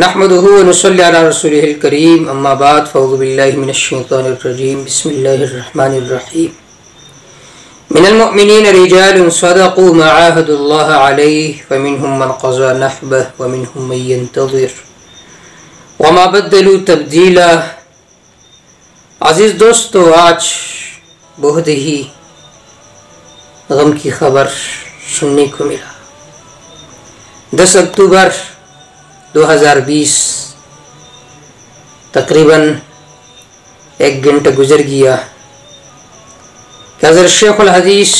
نحمده ونصلي على رسوله الكريم اما بعد فاعوذ بالله من الشيطان الرجيم بسم الله الرحمن الرحيم من المؤمنين رجال صدقوا ما عاهدوا الله عليه فمنهم من قضى نحبه ومنهم من ينتظر وما بدلوا تبديلا۔ عزیز دوستو، آج بہت ہی غم کی خبر سننے کو ملا۔ 10 اکتوبر 2020 تقریباً 1 گھنٹہ گزر گیا کہ حضرت شیخ الحدیث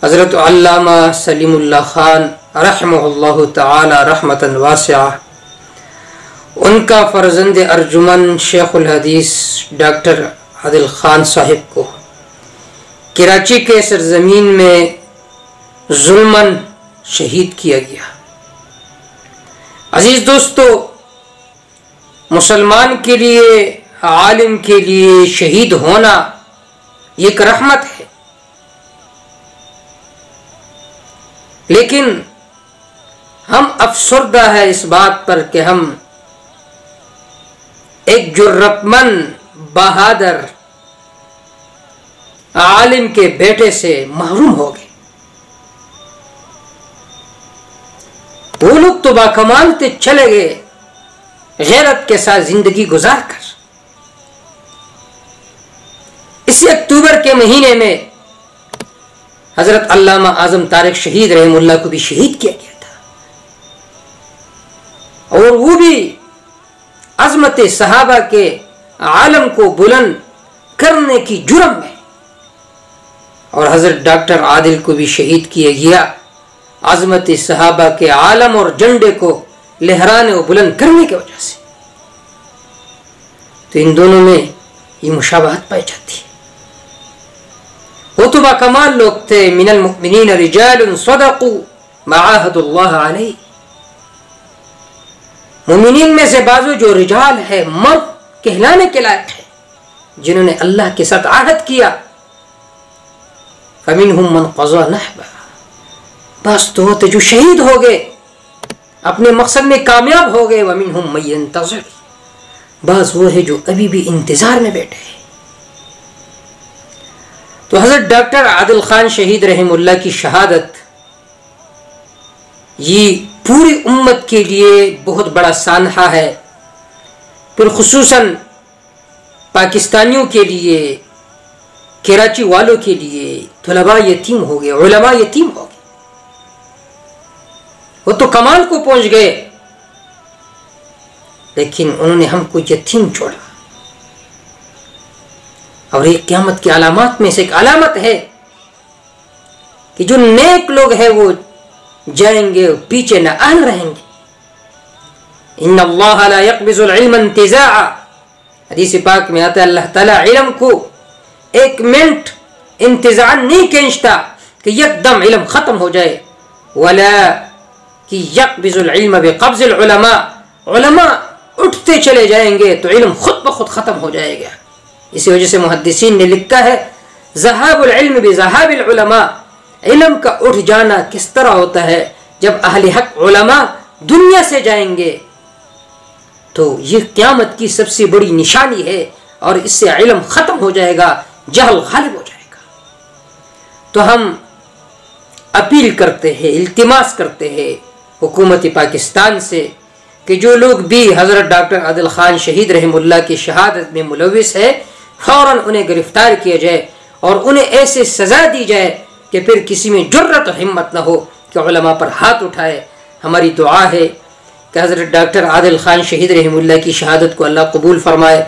حضرت علامہ سلیم اللہ خان رحمہ اللہ تعالی رحمتاً واسعہ، ان کا فرزند ارجمن شیخ الحدیث ڈاکٹر عادل خان صاحب کو کراچی کے سرزمین میں ظلماً شہید کیا گیا۔ عزیز دوستو، مسلمان کے لیے، عالم کے لیے شہید ہونا یہ ایک رحمت ہے، لیکن ہم افسردہ ہے اس بات پر کہ ہم ایک جرأت مند بہادر عالم کے بیٹے سے محروم ہو گئے۔ وہ لوگ تو باکمال تھے، چلے گئے غیرت کے ساتھ زندگی گزار کر۔ اسی اکتوبر کے مہینے میں حضرت علامہ اعظم طارق شہید رحمہ اللہ کو بھی شہید کیا گیا تھا، اور وہ بھی عظمت صحابہ کے عالم کو بلند کرنے کی جرم میں۔ اور حضرت ڈاکٹر عادل کو بھی شہید کیا گیا عظمت صحابہ کے عالم اور جھنڈے کو لہرانے و بلند کرنے کی وجہ سے۔ تو ان دونوں میں یہ مشابہت پائی جاتی ہے۔ وہ تو باکمال لوگ تھے، من المؤمنین رجال صدقوا ما عاهدوا اللہ علیہ۔ مومنین میں سے بعضو جو رجال ہے، مرد کہلانے کے لائق ہے، جنہوں نے اللہ کے ساتھ عہد کیا۔ فمنهم من قضى نحبه، بس تو ہوتے جو شہید ہو گئے، اپنے مقصد میں کامیاب ہو گئے۔ ومنهم من ينتظر، بعض وہ ہے جو ابھی بھی انتظار میں بیٹھے ہیں۔ تو حضرت ڈاکٹر عادل خان شہید رحمہ اللہ کی شہادت یہ پوری امت کے لیے بہت بڑا سانحہ ہے، پھر خصوصاً پاکستانیوں کے لیے، کراچی والوں کے لیے۔ طلباء یتیم ہو گئے، علماء یتیم ہو گئے۔ وہ تو کمال کو پہنچ گئے، لیکن انہوں نے ہم کو یتیم چھوڑا۔ اور ایک قیامت کی علامات میں سے ایک علامت ہے کہ جو نیک لوگ ہیں وہ جائیں گے، پیچھے نہ اہل رہیں گے۔ ان اللہ لا يقبض العلم انتزاعا، حدیث پاک میں آتا ہے اللہ تعالیٰ علم کو 1 منٹ انتزاع نہیں کھینچتا کہ یک دم علم ختم ہو جائے، ولا کہ یقبض العلم بقبض العلماء، علماء اٹھتے چلے جائیں گے تو علم خود بخود ختم ہو جائے گا۔ اسی وجہ سے محدثین نے لکھا ہے ذہاب العلم بذہاب العلماء، علم کا اٹھ جانا کس طرح ہوتا ہے؟ جب اہل حق علماء دنیا سے جائیں گے تو یہ قیامت کی سب سے بڑی نشانی ہے، اور اس سے علم ختم ہو جائے گا، جہل غالب ہو جائے گا۔ تو ہم اپیل کرتے ہیں، التماس کرتے ہیں حکومت پاکستان سے کہ جو لوگ بھی حضرت ڈاکٹر عادل خان شہید رحمہ اللہ کی شہادت میں ملوث ہے، فوراً انہیں گرفتار کیا جائے اور انہیں ایسے سزا دی جائے کہ پھر کسی میں جرأت و ہمت نہ ہو کہ علماء پر ہاتھ اٹھائے۔ ہماری دعا ہے کہ حضرت ڈاکٹر عادل خان شہید رحمہ اللہ کی شہادت کو اللہ قبول فرمائے،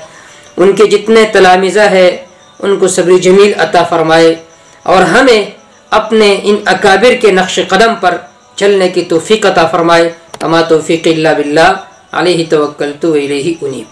ان کے جتنے تلامذہ ہیں ان کو صبر جمیل عطا فرمائے، اور ہمیں اپنے ان اکابر کے نقش قدم پر چلنے کی توفیق عطا فرمائے۔ اما توفیق الا باللہ، علیہ توکلت و الیہ انیب۔